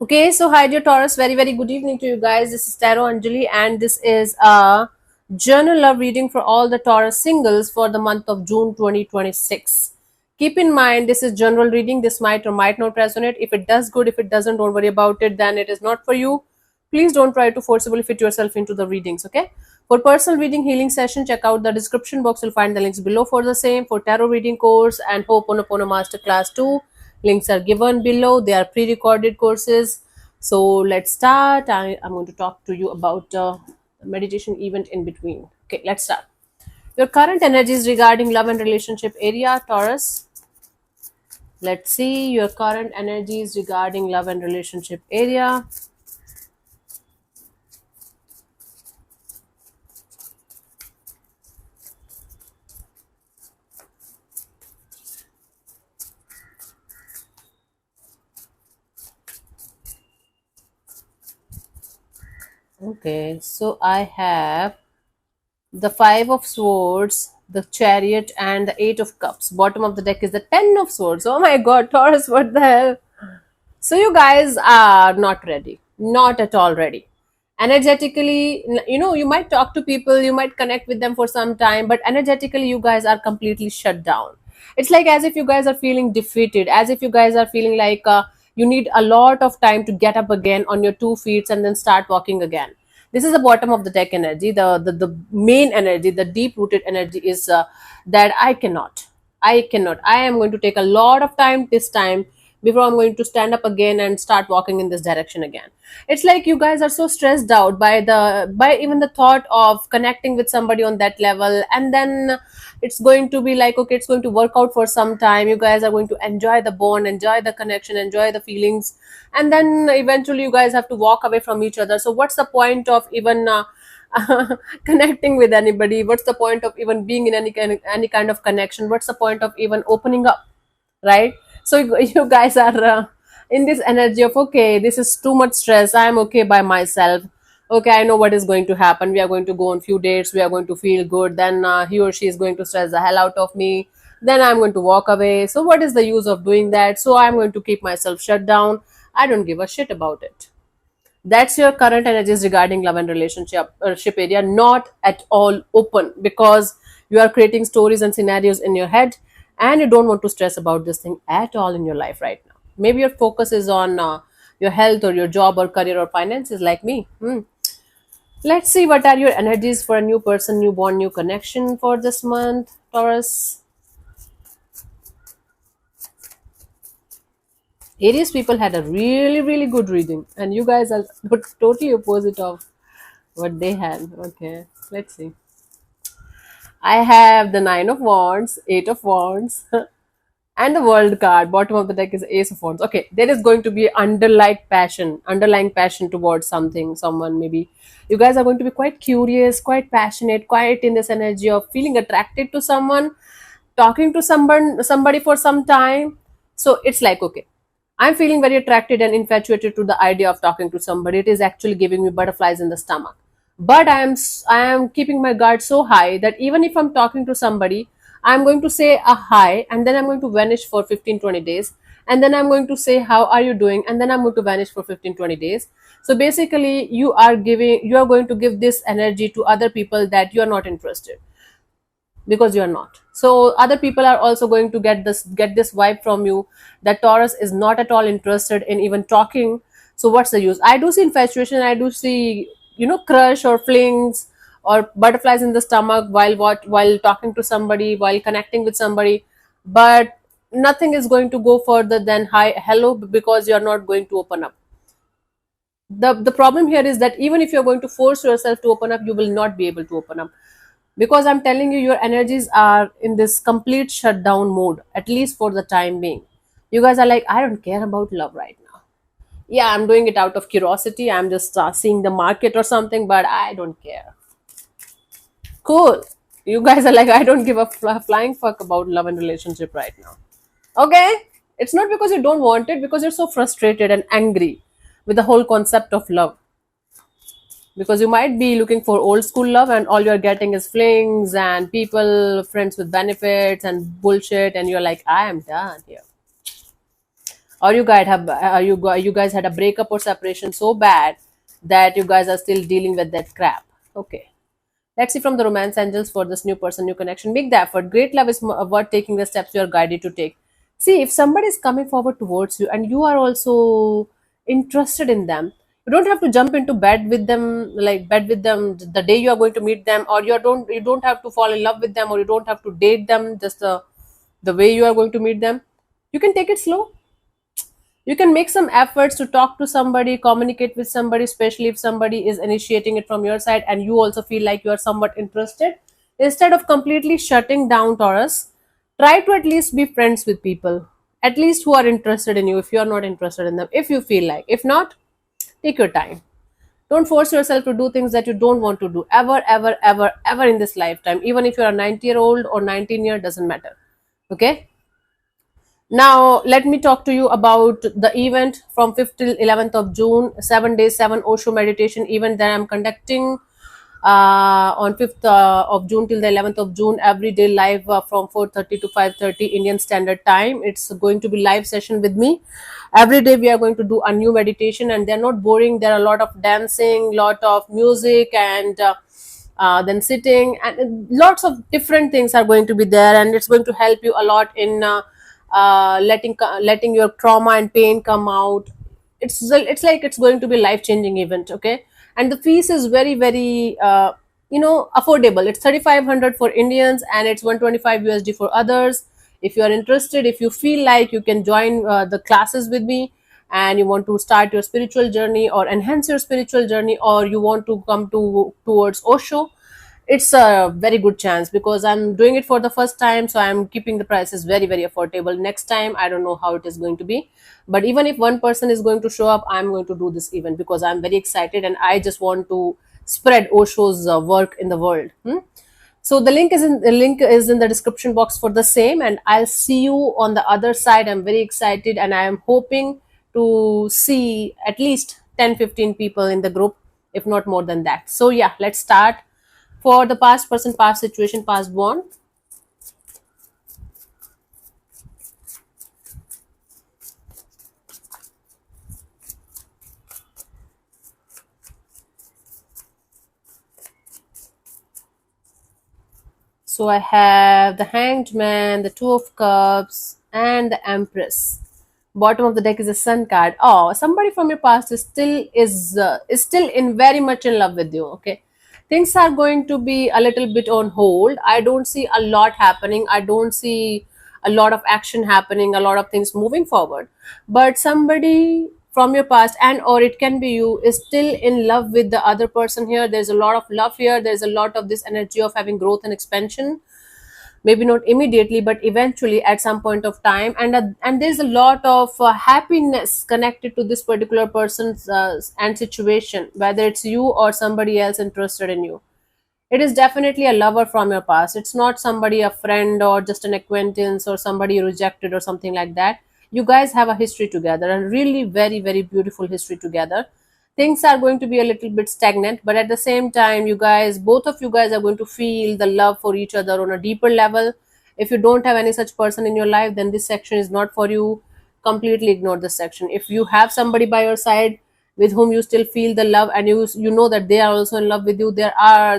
Okay, so hi dear Taurus, very very good evening to you guys. This is Tarot Anjali, and this is a journal love reading for all the Taurus singles for the month of June 2026. Keep in mind, this is general reading. This might or might not resonate. If it does, good. If it doesn't, don't worry about it. Then it is not for you. Please don't try to forcibly fit yourself into the readings. Okay. For personal reading healing session, check out the description box. You'll find the links below for the same. For tarot reading course and Ho'oponopono Masterclass 2, links are given below. They are pre-recorded courses. So let's start. I'm going to talk to you about meditation event in between. Okay, let's start. Your current energies regarding love and relationship area, Taurus. Let's see your current energies regarding love and relationship area. Okay, so I have the Five of Swords, the Chariot, and the Eight of Cups. Bottom of the deck is the Ten of Swords. Oh my god, Taurus, what the hell? So you guys are not ready, not at all ready. Energetically, you might talk to people, you might connect with them for some time, but energetically, you guys are completely shut down. It's like as if you guys are feeling defeated, as if you guys are feeling like you need a lot of time to get up again on your 2 feet and then start walking again. This is the bottom of the deck energy. The main energy, the deep rooted energy is that I am going to take a lot of time this time before I'm going to stand up again and start walking in this direction again. It's like you guys are so stressed out by even the thought of connecting with somebody on that level, and then it's going to be like, okay, it's going to work out for some time. You guys are going to enjoy the bond, enjoy the connection, enjoy the feelings, and then eventually you guys have to walk away from each other. So what's the point of even connecting with anybody? What's the point of even being in any kind of connection? What's the point of even opening up, right? So you guys are in this energy of, okay, this is too much stress, I'm okay by myself. Okay, I know what is going to happen. We are going to go on few dates, we are going to feel good, then he or she is going to stress the hell out of me, then I'm going to walk away. So what is the use of doing that? So I'm going to keep myself shut down. I don't give a shit about it. That's your current energies regarding love and relationship area, not at all open, because you are creating stories and scenarios in your head, and you don't want to stress about this thing at all in your life right now. Maybe your focus is on your health or your job or career or finances, like me. Let's see what are your energies for a new person, new bond, new connection for this month, Taurus. Aries people had a really really good reading, and you guys are totally opposite of what they had. Okay, let's see. I have the Nine of Wands, Eight of Wands, and the World card. Bottom of the deck is Ace of Wands. Okay, there is going to be underlying passion towards something, someone. Maybe you guys are going to be quite curious, quite passionate, quite in this energy of feeling attracted to someone, talking to somebody for some time. So it's like, okay, I'm feeling very attracted and infatuated to the idea of talking to somebody. It is actually giving me butterflies in the stomach. But I am keeping my guard so high that even if I'm talking to somebody, I'm going to say a hi, and then I'm going to vanish for 15-20 days, and then I'm going to say how are you doing, and then I'm going to vanish for 15-20 days. So basically, you are going to give this energy to other people that you are not interested, because you are not. So other people are also going to get this vibe from you that Taurus is not at all interested in even talking. So what's the use? I do see infatuation, I do see, crush or flings or butterflies in the stomach while talking to somebody, while connecting with somebody, but nothing is going to go further than hi hello, because you are not going to open up. The problem here is that even if you're going to force yourself to open up, you will not be able to open up, because I'm telling you, your energies are in this complete shutdown mode, at least for the time being. You guys are like, I don't care about love right now. Yeah, I'm doing it out of curiosity, I'm just seeing the market or something, but I don't care. Cool. You guys are like, I don't give a flying fuck about love and relationship right now. Okay, it's not because you don't want it, because you're so frustrated and angry with the whole concept of love. Because you might be looking for old school love, and all you're getting is flings and people, friends with benefits and bullshit, and you're like, I am done here. or you guys had a breakup or separation so bad that you guys are still dealing with that crap. Okay. Let's see from the romance angels for this new person, new connection. Make the effort. Great love is worth taking the steps you are guided to take. See, if somebody is coming forward towards you and you are also interested in them, you don't have to jump into bed with them, like bed with them the day you are going to meet them, or you don't have to fall in love with them, or you don't have to date them just the way you are going to meet them. You can take it slow. You can make some efforts to talk to somebody, communicate with somebody, especially if somebody is initiating it from your side and you also feel like you are somewhat interested. Instead of completely shutting down Taurus, try to at least be friends with people, at least who are interested in you if you are not interested in them, if you feel like. If not, take your time. Don't force yourself to do things that you don't want to do ever, ever, ever, ever in this lifetime. Even if you're a 90-year-old or 19-year, doesn't matter. Okay? Now, let me talk to you about the event from 5th till 11th of June, 7 days, 7 Osho meditation event that I'm conducting on 5th of June till the 11th of June, every day live from 4:30 to 5:30 Indian Standard Time. It's going to be live session with me. Every day we are going to do a new meditation, and they're not boring. There are a lot of dancing, lot of music, and then sitting, and lots of different things are going to be there, and it's going to help you a lot in letting your trauma and pain come out. It's like it's going to be life changing event. Okay. And the fees is very, very affordable. It's 3,500 for Indians and it's 125 USD for others. If you are interested, if you feel like you can join the classes with me, and you want to start your spiritual journey or enhance your spiritual journey, or you want to come towards Osho, it's a very good chance because I'm doing it for the first time, so I'm keeping the prices very, very affordable. Next time, I don't know how it is going to be, but even if one person is going to show up, I'm going to do this event because I'm very excited and I just want to spread Osho's work in the world. So the link is in the description box for the same, and I'll see you on the other side. I'm very excited and I am hoping to see at least 10-15 people in the group, if not more than that. So yeah, let's start. For the past person, past situation, past bond. So I have the Hanged Man, the Two of Cups, and the Empress. Bottom of the deck is a Sun card. Oh, somebody from your past is still in very much in love with you. Okay, things are going to be a little bit on hold. I don't see a lot happening. I don't see a lot of action happening. A lot of things moving forward. But somebody from your past, and or it can be you, is still in love with the other person here. There's a lot of love here. There's a lot of this energy of having growth and expansion, maybe not immediately but eventually at some point of time, and there's a lot of happiness connected to this particular person's and situation, whether it's you or somebody else interested in you. It is definitely a lover from your past. It's not somebody, a friend, or just an acquaintance, or somebody you rejected or something like that. You guys have a history together, and really very, very beautiful history together. Things are going to be a little bit stagnant, but at the same time, both of you guys are going to feel the love for each other on a deeper level. If you don't have any such person in your life, then this section is not for you. Completely ignore this section. If you have somebody by your side with whom you still feel the love, and you know that they are also in love with you, there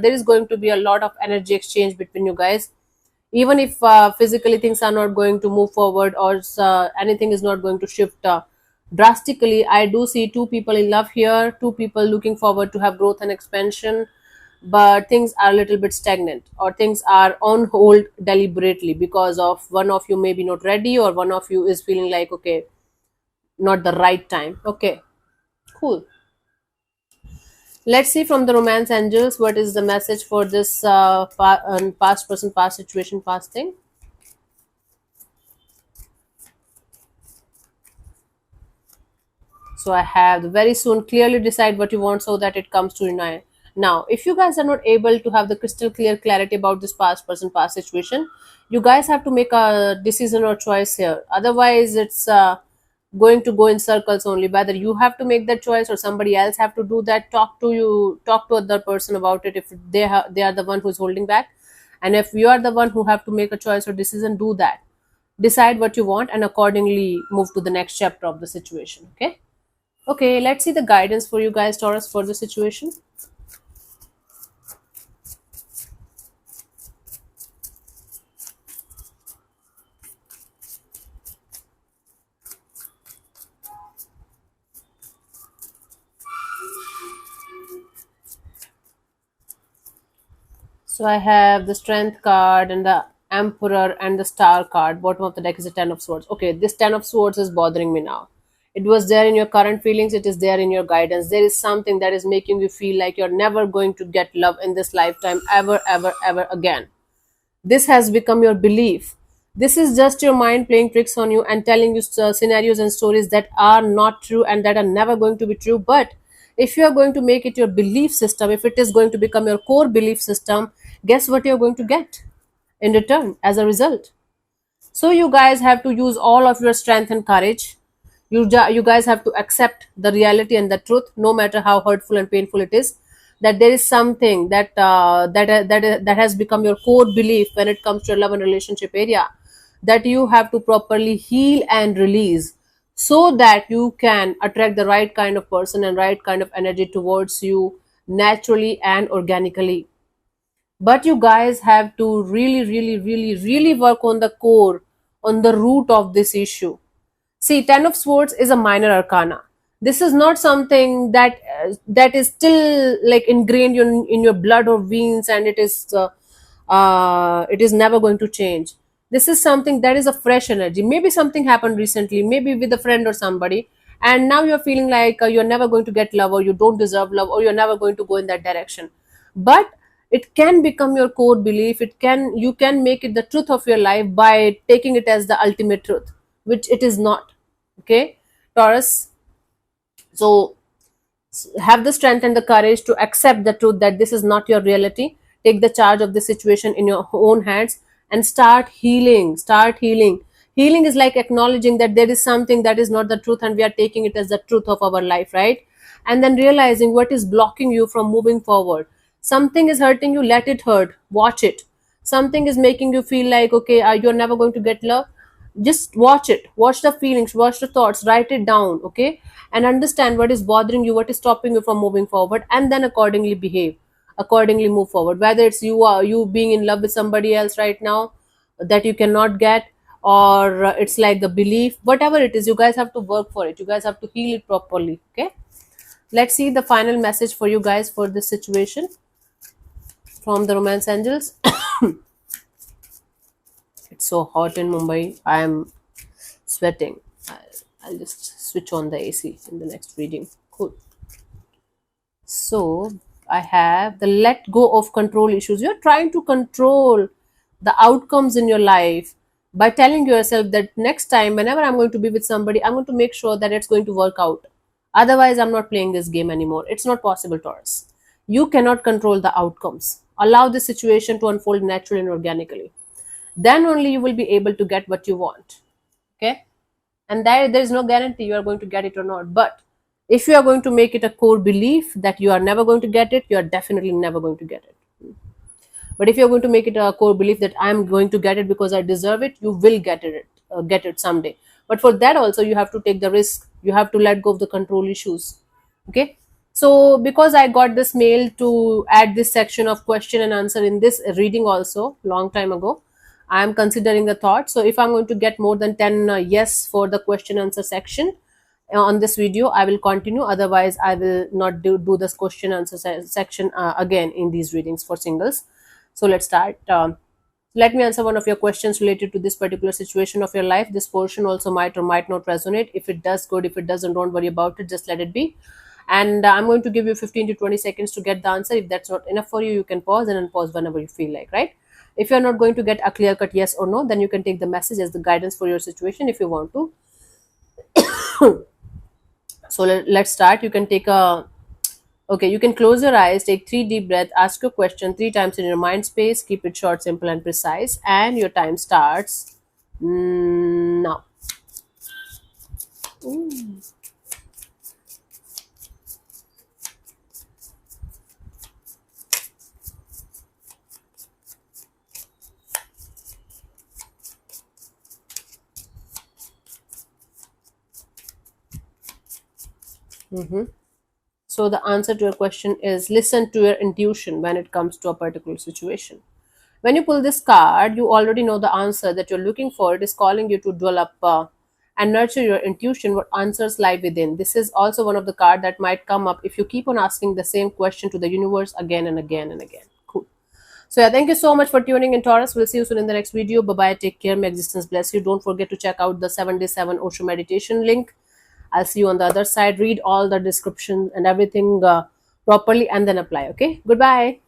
is going to be a lot of energy exchange between you guys. Even if physically things are not going to move forward, or anything is not going to shift drastically, I do see two people in love here, two people looking forward to have growth and expansion, but things are a little bit stagnant, or things are on hold deliberately because of one of you maybe not ready, or one of you is feeling like, okay, not the right time. Okay, cool. Let's see from the romance angels what is the message for this past person, past situation, past thing. So I have the very soon, clearly decide what you want so that it comes to you. Now, if you guys are not able to have the crystal clear clarity about this past person, past situation, you guys have to make a decision or choice here. Otherwise, it's going to go in circles only. Whether you have to make that choice or somebody else have to do that, talk to other person about it if they are the one who's holding back. And if you are the one who have to make a choice or decision, do that. decide what you want, and accordingly move to the next chapter of the situation. Okay. Okay, let's see the guidance for you guys, Taurus, for the situation. So I have the Strength card and the Emperor and the Star card. Bottom of the deck is the Ten of Swords. Okay, this Ten of Swords is bothering me now. It was there in your current feelings, it is there in your guidance. There is something that is making you feel like you're never going to get love in this lifetime, ever, ever, ever again. This has become your belief. This is just your mind playing tricks on you and telling you scenarios and stories that are not true and that are never going to be true. But if you are going to make it your belief system, if it is going to become your core belief system, guess what you're going to get in return as a result? So you guys have to use all of your strength and courage. You guys have to accept the reality and the truth, no matter how hurtful and painful it is. That there is something that has become your core belief when it comes to your love and relationship area, that you have to properly heal and release, so that you can attract the right kind of person and right kind of energy towards you naturally and organically. But you guys have to really, really, really, really work on the core, on the root of this issue. See, Ten of Swords is a minor arcana. This is not something that is still like ingrained in your blood or veins, and it is never going to change. This is something that is a fresh energy. Maybe something happened recently, maybe with a friend or somebody, and now you're feeling like you're never going to get love, or you don't deserve love, or you're never going to go in that direction. But it can become your core belief. You can make it the truth of your life by taking it as the ultimate truth, which it is not. Okay, Taurus. So have the strength and the courage to accept the truth that this is not your reality. Take the charge of the situation in your own hands and start healing. Start healing. Healing is like acknowledging that there is something that is not the truth and we are taking it as the truth of our life, right? And then realizing what is blocking you from moving forward. Something is hurting you, let it hurt. Watch it. Something is making you feel like, okay, you're never going to get love. Just watch it. Watch the feelings, watch the thoughts, write it down, okay? And understand what is bothering you, what is stopping you from moving forward, and then accordingly behave, accordingly move forward. Whether it's you being in love with somebody else right now that you cannot get, or it's like the belief, whatever it is, you guys have to work for it. You guys have to heal it properly, okay? Let's see the final message for you guys for this situation from the romance angels. It's so hot in Mumbai. I am sweating. I'll just switch on the AC in the next reading. Cool. So I have the let go of control issues. You're trying to control the outcomes in your life by telling yourself that next time, whenever I'm going to be with somebody, I'm going to make sure that it's going to work out. Otherwise, I'm not playing this game anymore. It's not possible, Taurus. You cannot control the outcomes. Allow the situation to unfold naturally and organically. Then only you will be able to get what you want. Okay? And there is no guarantee you are going to get it or not. But if you are going to make it a core belief that you are never going to get it, you are definitely never going to get it. But if you're going to make it a core belief that I'm going to get it because I deserve it, you will get it someday. But for that also, you have to take the risk. You have to let go of the control issues. Okay. So because I got this mail to add this section of question and answer in this reading also long time ago, I am considering the thought. So if I'm going to get more than 10 yes for the question answer section on this video, I will continue. Otherwise, I will not do this question answer section again in these readings for singles. So let's start. Let me answer one of your questions related to this particular situation of your life. This portion also might or might not resonate. If it does, good. If it doesn't, don't worry about it. Just let it be. And I'm going to give you 15 to 20 seconds to get the answer. If that's not enough for you, you can pause and unpause whenever you feel like, right? If you're not going to get a clear cut yes or no, then you can take the message as the guidance for your situation if you want to. So let's start. You can take a Okay, you can close your eyes, take 3 deep breaths, ask your question 3 times in your mind space, keep it short, simple, and precise, and your time starts now. Ooh. So the answer to your question is listen to your intuition when it comes to a particular situation. When you pull this card, you already know the answer that you're looking for. It is calling you to develop and nurture your intuition, what answers lie within. This is also one of the cards that might come up if you keep on asking the same question to the universe again and again and again. Cool. So yeah, thank you so much for tuning in, Taurus. We'll see you soon in the next video. Bye bye. Take care. May existence bless you. Don't forget to check out the 7-day 7 Osho meditation link. I'll see you on the other side. Read all the description and everything properly and then apply. Okay. Goodbye.